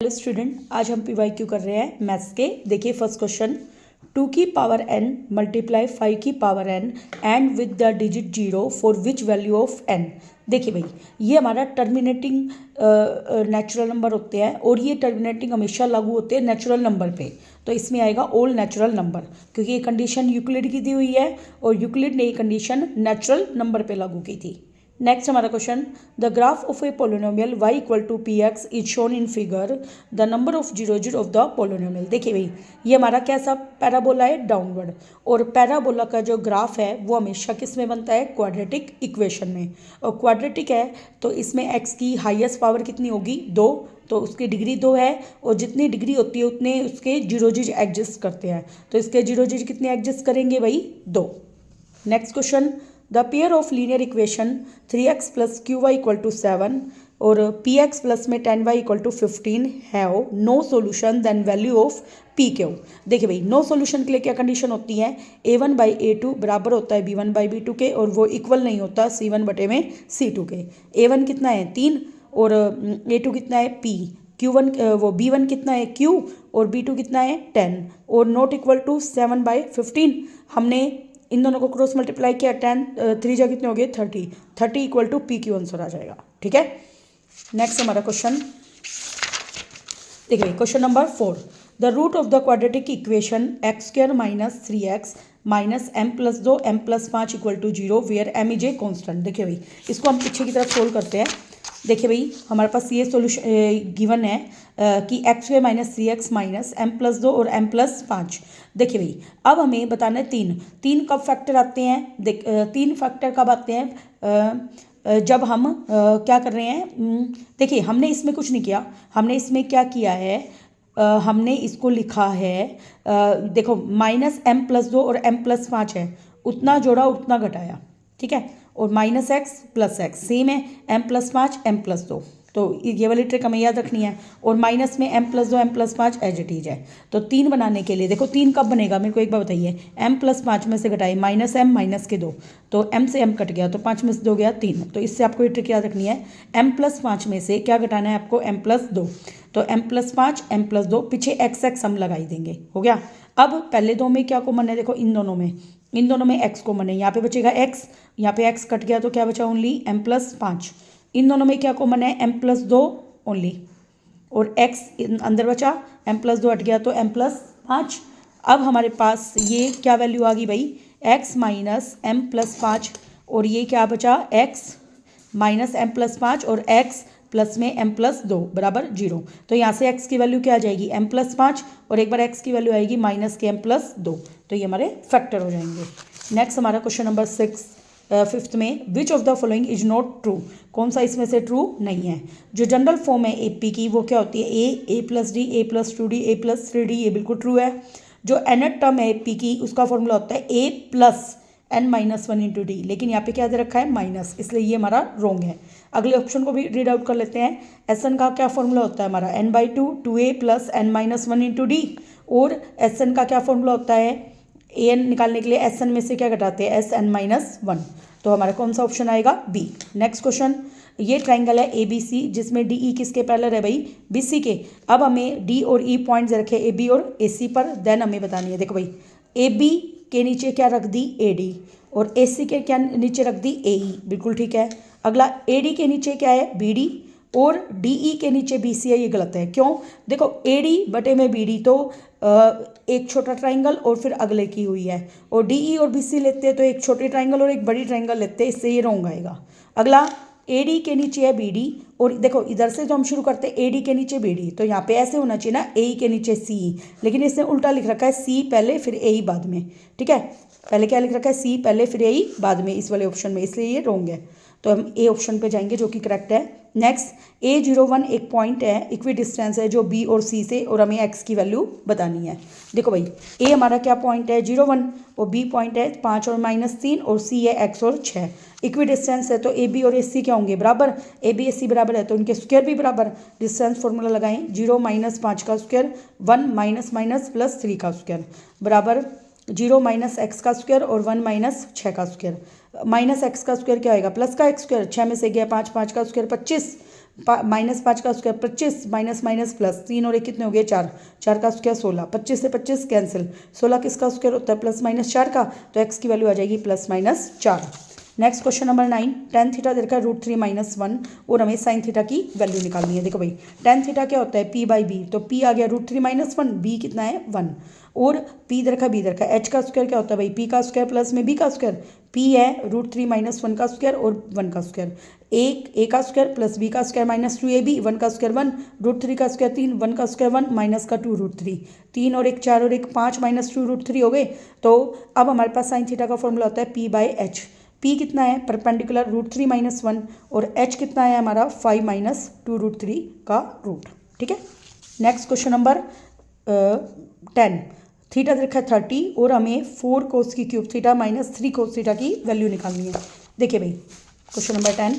Hello student, आज हम PYQ कर रहे हैं मैथ्स के। देखिए फर्स्ट क्वेश्चन, 2 की पावर n मल्टीप्लाई 5 की power n and with the digit 0 for which value of n। देखिए भाई, ये हमारा टर्मिनेटिंग नेचुरल नंबर होते हैं और ये टर्मिनेटिंग हमेशा लागू होते हैं नेचुरल नंबर पे। तो इसमें आएगा ऑल नेचुरल नंबर, क्योंकि ये कंडीशन यूक्लिड की दी हुई है और यूक्लिड ने ये कंडीशन नेचुरल नंबर पे लागू की थी। नेक्स्ट हमारा question, the graph of a polynomial y equal to p x is shown in figure the number of zero of the polynomial. देखिए भाई, ये हमारा कैसा पैराबोला है, डाउनवर्ड। और पैराबोला का जो ग्राफ है वो हमेशा किस में बनता है, क्वाड्रेटिक इक्वेशन में। और क्वाड्रेटिक है तो इसमें x की हाईएस्ट पावर कितनी होगी, 2, तो उसकी डिग्री 2 है और जितनी डिग्री होती है उतने उसके जीरोज एडजस्ट करते हैं। तो इसके जीरोज कितने एडजस्ट करेंगे भाई, 2। Next question, the pair of linear equation 3x plus q y equal to 7 और पी एक्स प्लस में 10y equal to 15 have no solution then value of p q. देखिए भाई, नो सोल्यूशन के लिए क्या कंडीशन होती है, a1 बाई a2 बराबर होता है b1 बाई b2 के, और वो इक्वल नहीं होता c1 बटे में c2 के। a1 कितना है 3 और a2 कितना है p, q1 वो b1 कितना है q और b2 कितना है 10 और नॉट इक्वल टू 7 बाई 15। हमने इन दोनों को क्रॉस मल्टीप्लाई किया, 10 3 जा कितने हो गए 30 equal to P Q answer आ जाएगा। ठीक है, नेक्स्ट हमारा क्वेश्चन देखिए, question number 4, the root of the quadratic equation x square minus 3x minus m plus 2 m plus 5 equal to 0 where m is a constant. देखिए भाई, इसको हम पीछे की तरफ सोल्व करते हैं। देखिए भाई, हमारे पास ये सोल्यूशन गिवन है कि x square minus 3x minus m plus 2 और एम प्लस 5। देखिए भाई, अब हमें बताना है तीन कब फैक्टर आते हैं। तीन फैक्टर कब आते हैं, जब हम क्या कर रहे हैं। देखिए, हमने इसमें कुछ नहीं किया, हमने इसमें क्या किया है, हमने इसको लिखा है, देखो माइनस एम प्लस 2 और एम प्लस 5 है, उतना जोड़ा उतना घटाया। ठीक है, और minus x plus x same है, एम प्लस 5 एम प्लस 2, तो ये वाली ट्रिक हमें याद रखनी है। और माइनस में m plus 2 m plus 5 as it is है। तो 3 बनाने के लिए देखो 3 कब बनेगा, मेरे को एक बार बताइए। एम प्लस 5 में से घटाए माइनस एम माइनस के 2, तो एम से एम कट गया, तो 5 में से 2 गया 3। तो इससे आपको ये ट्रिक याद रखनी है, एम प्लस 5 में से क्या घटाना है आपको, एम प्लस 2। तो एम प्लस 5 एम प्लस 2, पीछे एक्स एक्स हम लगाई देंगे, हो गया। अब पहले दो में क्या कॉमन है, देखो इन दोनों में एक्स कॉमन है, यहाँ पे बचेगा एक्स, यहाँ पे एक्स कट गया तो क्या बचा, ओनली एम प्लस 5। इन दोनों में क्या कॉमन है, एम प्लस 2 ओनली, और एक्स अंदर बचा, एम प्लस 2 हट गया तो एम प्लस 5। अब हमारे पास ये क्या वैल्यू आ गई भाई, एक्स माइनस एम प्लस 5, और ये क्या बचा, एक्स माइनस एम प्लस 5 और एक्स प्लस में एम प्लस 2 बराबर 0। तो यहाँ से एक्स की वैल्यू क्या आ जाएगी, एम प्लस 5, और एक बार एक्स की वैल्यू आएगी माइनस के एम प्लस 2, तो ये हमारे फैक्टर हो जाएंगे। नेक्स्ट हमारा क्वेश्चन नंबर 6, फिफ्थ में, which of the following is not true. कौन सा इसमें से ट्रू नहीं है। जो जनरल फॉर्म है AP की वो क्या होती है, ए प्लस डी, ए प्लस 2D, ए प्लस 3D, ये बिल्कुल ट्रू है। जो nth टर्म है AP की, उसका फॉर्मूला होता है a plus n minus 1 into D, लेकिन यहाँ पे क्या दे रखा है, माइनस, इसलिए ये हमारा रॉन्ग है। अगले ऑप्शन को भी रीड आउट कर लेते हैं। SN का क्या फॉर्मूला होता है हमारा, n/2 2a plus n minus 1 into D, और SN का क्या फॉर्मूला होता है, an निकालने के लिए SN में से क्या घटाते हैं, SN माइनस 1। तो हमारा कौन सा ऑप्शन आएगा, बी। नेक्स्ट क्वेश्चन, ये ट्राइंगल है ABC जिसमें DE किसके पैरेलल है भाई, BC के। अब हमें D और E पॉइंट्स रखे AB और AC पर, देन हमें बतानी है। देखो भाई, AB के नीचे क्या रख दी, AD, और AC के क्या नीचे रख दी, AE, बिल्कुल ठीक है। अगला AD के नीचे क्या है, BD, और DE के नीचे BC है, ये गलत है। क्यों, देखो AD बटे में BD तो एक छोटा ट्राइंगल और फिर अगले की हुई है, और DE और BC लेते हैं तो एक छोटी ट्राइंगल और एक बड़ी ट्राइंगल लेते हैं, इससे ये रॉन्ग आएगा। अगला AD के नीचे है BD, और देखो इधर से तो हम शुरू करते हैं AD के नीचे BD, तो यहाँ पे ऐसे होना चाहिए ना, AE के नीचे CE, लेकिन इसने उल्टा लिख रखा है, C पहले फिर AE बाद में। ठीक है, पहले क्या लिख रखा है, C पहले फिर AE बाद में इस वाले ऑप्शन में, इसलिए ये रॉन्ग है। तो हम ए ऑप्शन पे जाएंगे जो कि करेक्ट है। नेक्स्ट, A01 एक पॉइंट है, इक्वी डिस्टेंस है जो B और C से, और हमें x की वैल्यू बतानी है। देखो भाई, A हमारा क्या पॉइंट है, 01, और B पॉइंट है 5 और -3, और C है x और 6। इक्वी डिस्टेंस है तो AB और AC क्या होंगे, बराबर। AB AC बराबर है तो उनके स्क्वायर भी बराबर। डिस्टेंस फॉर्मूला लगाएं, 0 माइनस 5 का स्क्वायर, 1 माइनस माइनस प्लस 3 का स्क्वायर, बराबर 0 माइनस एक्स का स्क्वायर और 1 माइनस 6 का स्क्वायर। माइनस एक्स का स्क्वायर क्या होगा, प्लस का एक्स स्क्वायर, 6 में से गया 5, 5 का स्क्वायर 25, -5 का स्क्वायर 25 माइनस माइनस प्लस 3 और 1 कितने हो गए 4, 4 का स्क्वायर 16, 25 से 25 कैंसिल, 16 किसका स्क्वायर होता है +-4 का, तो x की वैल्यू आ जाएगी +-4। Next question number 9, tan theta दे रखा है √3 - 1 और हमें sin थीटा की वैल्यू निकालनी है। देखो भाई tan थीटा क्या होता है p/b, तो p आ गया √3 - 1, b कितना है 1 और p दे रखा b दे रखा है, h का स्क्वायर क्या होता है भाई p का स्क्वायर प्लस में b का स्क्वायर, p है √3 - 1 का स्क्वायर और 1 का स्क्वायर, एक a का स्क्वायर प्लस b का स्क्वायर -2ab, 1 का स्क्वायर 1, √3 का स्क्वायर 3, 1 का स्क्वायर 1 माइनस का 2 √3, 3 और 1 4 और 1 5 -2 √3 हो गए। तो अब हमारे पास sin थीटा का फॉर्मूला होता है p/h, p कितना है परपेंडिकुलर √3 - 1 और h कितना है हमारा 5 - 2 √3 का रूट। ठीक है, नेक्स्ट क्वेश्चन नंबर 10, थीटा दे रखा है 30 और हमें 4 cos की क्यूब थीटा -3 cos थीटा की वैल्यू निकालनी है। देखिए भाई क्वेश्चन नंबर 10,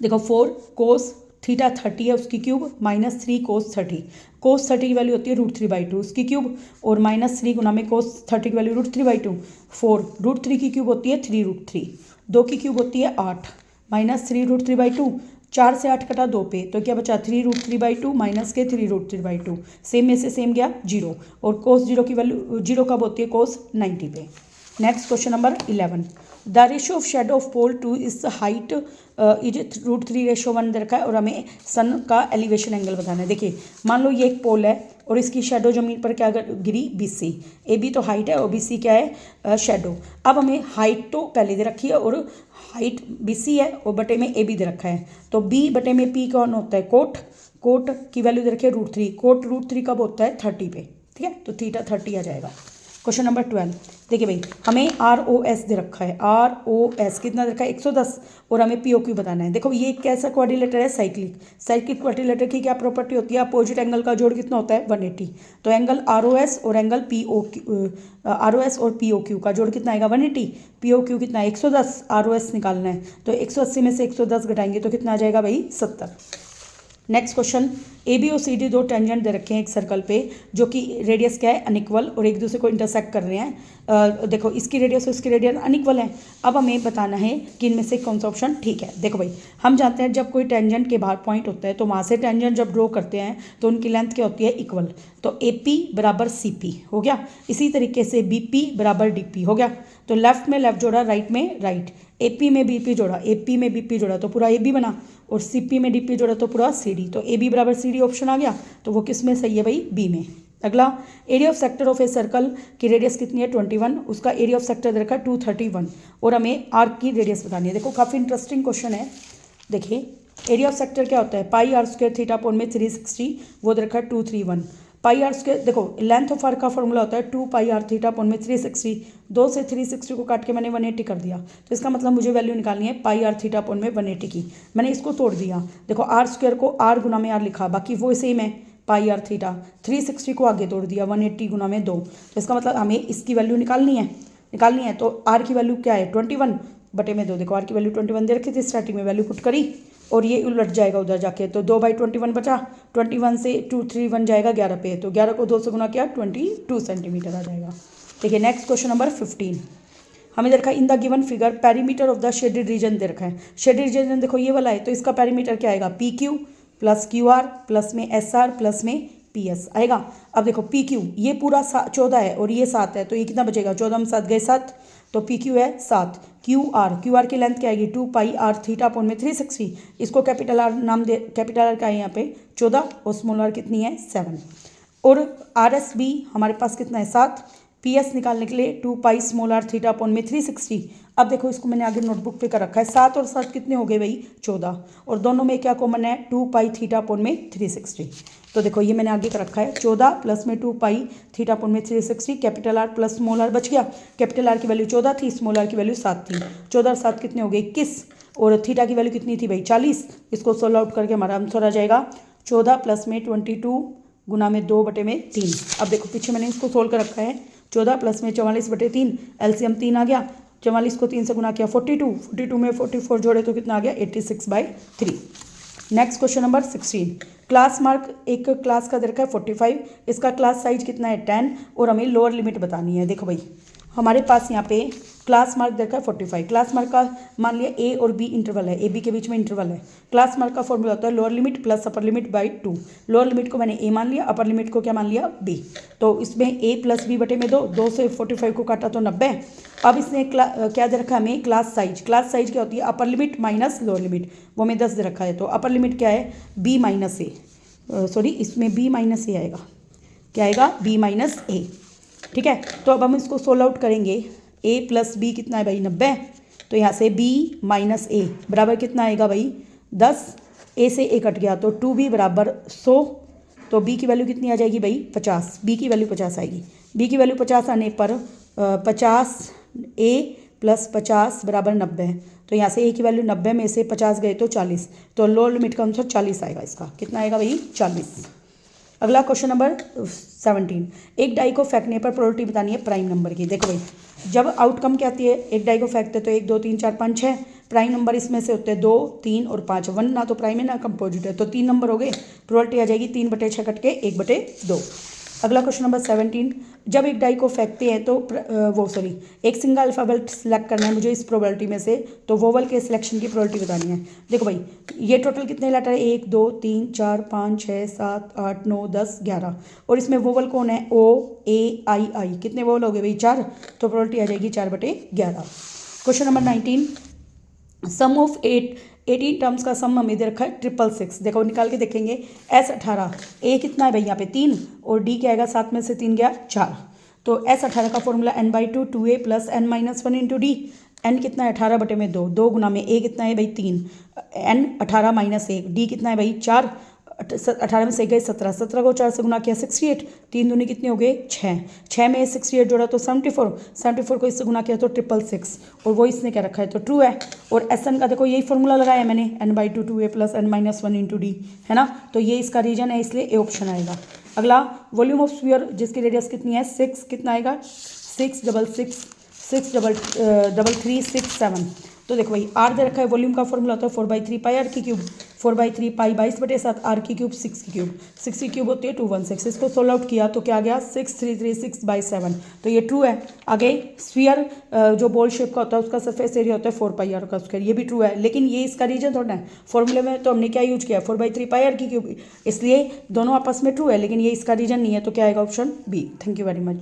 देखो 4 cos थीटा 30 है उसकी क्यूब -3 cos 30, cos 30 की वैल्यू होती है √3/2 उसकी क्यूब और -3 गुना में cos 30 की वैल्यू √3/2, 4 √3 की क्यूब होती है 3 √3, 2 की क्यूब होती है 8 -3 √3/2, 4 से 8 कटा 2 पे तो क्या बचा 3 √3/2 माइनस के 3 √3/2, सेम में से सेम गया 0 और cos 0 की वैल्यू 0 कब होती है cos 90 पे। Next question number 11, the ratio of shadow of pole to is height is √3:1 दे रखा है और हमें सन का एलिवेशन एंगल बताना है। देखिए मान लो ये एक पोल है और इसकी शेडो जमीन पर क्या गिरी BC, AB तो हाइट है और BC क्या है शेडो। अब हमें हाइट तो पहले दे रखी है और हाइट BC है और बटे में AB दे रखा है, तो B बटे में P कौन होता है कोट, कोट की वैल्यू दे रखी है √3, कोट √3 कब होता है 30 पे। ठीक है, तो थीटा 30 आ जाएगा। क्वेश्चन नंबर 12, देखिए भाई हमें ROS दे रखा है, ROS कितना दे रखा है 110 और हमें POQ बताना है। देखो ये कैसा क्वाड्रिलेटर है साइक्लिक, साइक्लिक क्वाड्रिलेटर की क्या प्रॉपर्टी होती है अपोजिट एंगल का जोड़ कितना होता है 180, तो एंगल ROS और एंगल ROS और POQ का जोड़ कितना आएगा 180, POQ कितना है 110, ROS निकालना है तो 180 में से 110 घटाएंगे तो कितना आ जाएगा भाई 70। नेक्स्ट क्वेश्चन, AB और CD दो टेंजेंट दे रखे हैं एक सर्कल पे जो कि रेडियस क्या है अनइक्वल और एक दूसरे को इंटरसेक्ट कर रहे हैं। देखो इसकी रेडियस और इसकी रेडियस अनइक्वल है। अब हमें बताना है कि इनमें से कौन सा ऑप्शन ठीक है। देखो भाई हम जानते हैं जब कोई टेंजेंट के बाहर पॉइंट होता है तो वहाँ से टेंजेंट जब ड्रॉ करते हैं तो उनकी लेंथ क्या होती है इक्वल, तो AP बराबर CP हो गया। इसी तरीके से BP बराबर DP हो गया, तो लेफ्ट में लेफ्ट जोड़ा राइट में राइट, AP में BP जोड़ा, AP में BP जोड़ा तो पूरा AB बना और CP में DP जोड़ा तो पूरा CD, तो AB बराबर CD ऑप्शन आ गया, तो वो किस में सही है भाई B में। अगला, area of sector of a circle की रेडियस कितनी है 21, उसका एरिया ऑफ सेक्टर दे रखा है 231 और हमें आर्क की रेडियस बतानी है। देखो काफ़ी इंटरेस्टिंग क्वेश्चन है। देखिए एरिया ऑफ सेक्टर क्या होता है πr² थीटा अपॉन में 360, वो दे रखा है 231, πr²। देखो लेंथ ऑफ आर्क का फॉर्मूला होता है 2πr थीटा अपॉन में 360, 2 से 360 को काट के मैंने 180 कर दिया, तो इसका मतलब मुझे वैल्यू निकालनी है πr थीटा अपॉन में 180 की। मैंने इसको तोड़ दिया, देखो r² को r गुना में r लिखा, बाकी वो सेम है πr थीटा, 360 को आगे तोड़ दिया 180 गुना में 2, तो इसका मतलब हमें इसकी वैल्यू निकालनी है। तो r की वैल्यू क्या है 21 बटे में 2, देखो r की वैल्यू 21 दे रखी थी स्टार्टिंग में, वैल्यू पुट करी और ये उलट जाएगा उधर जाके, तो 2/21 बचा, 21 से 231 जाएगा 11 पे, तो 11 को 2 से गुना किया 22 सेंटीमीटर आ जाएगा। देखिए नेक्स्ट क्वेश्चन नंबर 15, हमें दे रखा है in the given figure perimeter of the shaded region दे रखा है। शेडेड रीजन देखो ये वाला है, तो इसका पेरीमीटर क्या आएगा PQ प्लस QR प्लस में SR प्लस में PS आएगा। अब देखो PQ ये पूरा 14 है और ये 7 है, तो ये कितना बचेगा 14 में 7 गए 7, तो PQ है 7, QR की लेंथ क्या आएगी 2πr थीटा अपॉन में 360, इसको कैपिटल R नाम दे, कैपिटल R का है यहाँ पे 14 और स्मॉल r कितनी है 7, और RSB हमारे पास कितना है 7, PS निकालने के लिए 2π स्मॉल r थीटा अपॉन में 360। अब देखो इसको मैंने आगे नोटबुक पे कर रखा है, 7 और 7 कितने हो गए भाई 14, और दोनों में क्या कॉमन है 2π थीटा अपॉन में 360। तो देखो ये मैंने आगे कर रखा है 14 प्लस में 2π थीटा अपॉन में 360, capital R plus small r बच गया, कैपिटल R की वैल्यू 14 थी, स्मॉल r की वैल्यू 7 थी, 14 और 7 कितने हो गए 21, और थीटा की वैल्यू कितनी थी भाई 40, इसको सोल्व आउट करके हमारा आंसर आ जाएगा 14 प्लस में 22 गुना में 2 बटे में 3। अब देखो पीछे मैंने इसको सोल्व कर रखा है 14 प्लस में 44 बटे 3, एलसीएम 3 आ गया, 44 को 3 से गुना किया 42 में 44 जोड़े तो कितना आ गया 86/3। Next question number 16, class mark एक क्लास का दे रखा है 45, इसका क्लास साइज कितना है 10 और हमें लोअर लिमिट बतानी है। देखो भाई हमारे पास यहाँ पे क्लास मार्क देखा है 45। क्लास मार्क का मान लिया ए और बी इंटरवल है, ए बी के बीच में इंटरवल है। क्लास मार्क का फॉर्मूला होता है lower limit plus upper limit by 2। Lower limit को मैंने ए मान लिया, अपर लिमिट को क्या मान लिया बी। तो इसमें ए प्लस बी बटे में 2 से 45 को काटा तो 90। अब इसने क्या दे रखा है हमें क्लास साइज। क्लास साइज क्या होती है upper limit minus lower limit, वो हमें 10 दे रखा है। तो अपर लिमिट क्या है बी माइनस ए, सॉरी इसमें बी माइनस ए आएगा, क्या आएगा बी माइनस ए। ठीक है, तो अब हम इसको सोल्व आउट करेंगे। a प्लस बी कितना है भाई 90। तो यहाँ से b माइनस ए बराबर कितना आएगा भाई 10। a से a कट गया तो 2b बराबर 100। तो b की वैल्यू कितनी आ जाएगी भाई 50। b की वैल्यू 50 आएगी। b की वैल्यू 50 आने पर 50 a प्लस 50 बराबर 90। तो यहाँ से a की वैल्यू 90 में से 50 गए तो 40। तो लोअर लिमिट का आंसर 40 आएगा। इसका कितना आएगा भाई 40। अगला क्वेश्चन नंबर 17। एक डाई को फेंकने पर प्रोबेबिलिटी बतानी है प्राइम नंबर की। देखो भाई जब आउटकम क्या आती है, एक डाई को फेंकते तो 1 2 3 4 5 6 प्राइम नंबर इसमें से होते हैं 2 3 और 5। 1 ना तो प्राइम है ना कंपोजिट है, तो 3 नंबर हो गए। प्रोबेबिलिटी आ जाएगी 3/6 कट के 1/2। अगला क्वेश्चन नंबर 17। जब एक डाई को फेंकते हैं तो एक सिंगल अल्फ़ाबेट सेलेक्ट करना है मुझे इस प्रोबेबिलिटी में से, तो वोवल के सिलेक्शन की प्रोबेबिलिटी बतानी है। देखो भाई ये टोटल कितने लेटर है 1 2 3 4 5 6 7 8 9 10 11। और इसमें वोवल कौन है ओ ए आई आई। कितने वोवल हो गए भाई 4। तो प्रोबेबिलिटी आ जाएगी 4/11। Question number 19। Sum of 18 terms का सम हमें दे रखा है 666। देखो निकाल के देखेंगे। S18 ए कितना है भाई यहाँ पे 3 और डी क्या आएगा 7 में से 3 गया 4। तो S18 का formula n/2 2a plus n-1 into D. n कितना है 18 बटे में 2, 2 गुना में a कितना है भाई 3, n 18 माइनस 1, डी कितना है भाई 4। 18 में से गए 17, 17 को 4 से गुना किया 68, 3 दूनी कितने हो गए 6, 6 में 68 जोड़ा तो 74, 74 को इससे गुना किया तो 666। और वो इसने क्या रखा है तो ट्रू है। और Sn का देखो यही फॉर्मूला लगाया है मैंने n/2 2a plus n-1 into D, है ना। तो ये इसका रीजन है इसलिए ए ऑप्शन आएगा। अगला वॉल्यूम ऑफ स्फीयर जिसकी रेडियस कितनी है 6, कितना आएगा 6 डबल 3 6 7। तो देखो भाई आर दे रखा है, वॉल्यूम का फॉर्मूला होता है 4/3 पाई आर की क्यूब, 4/3 पाई 22/7 आर की क्यूब 6 की क्यूब, 6 की क्यूब होती है 216। इसको सोल्व आउट किया तो क्या आ गया 6336/7। तो ये ट्रू है। आगे स्फीयर जो बॉल शेप का होता है उसका सरफेस एरिया होता है 4 पाई आर का स्क्वायर, ये भी ट्रू है। लेकिन ये इसका रीजन थोड़ा है, फॉर्मूले में तो हमने क्या यूज किया 4/3 पाई आर की क्यूब, इसलिए दोनों आपस में ट्रू है। लेकिन ये इसका रीजन नहीं है, तो क्या आएगा option B. Thank you very much.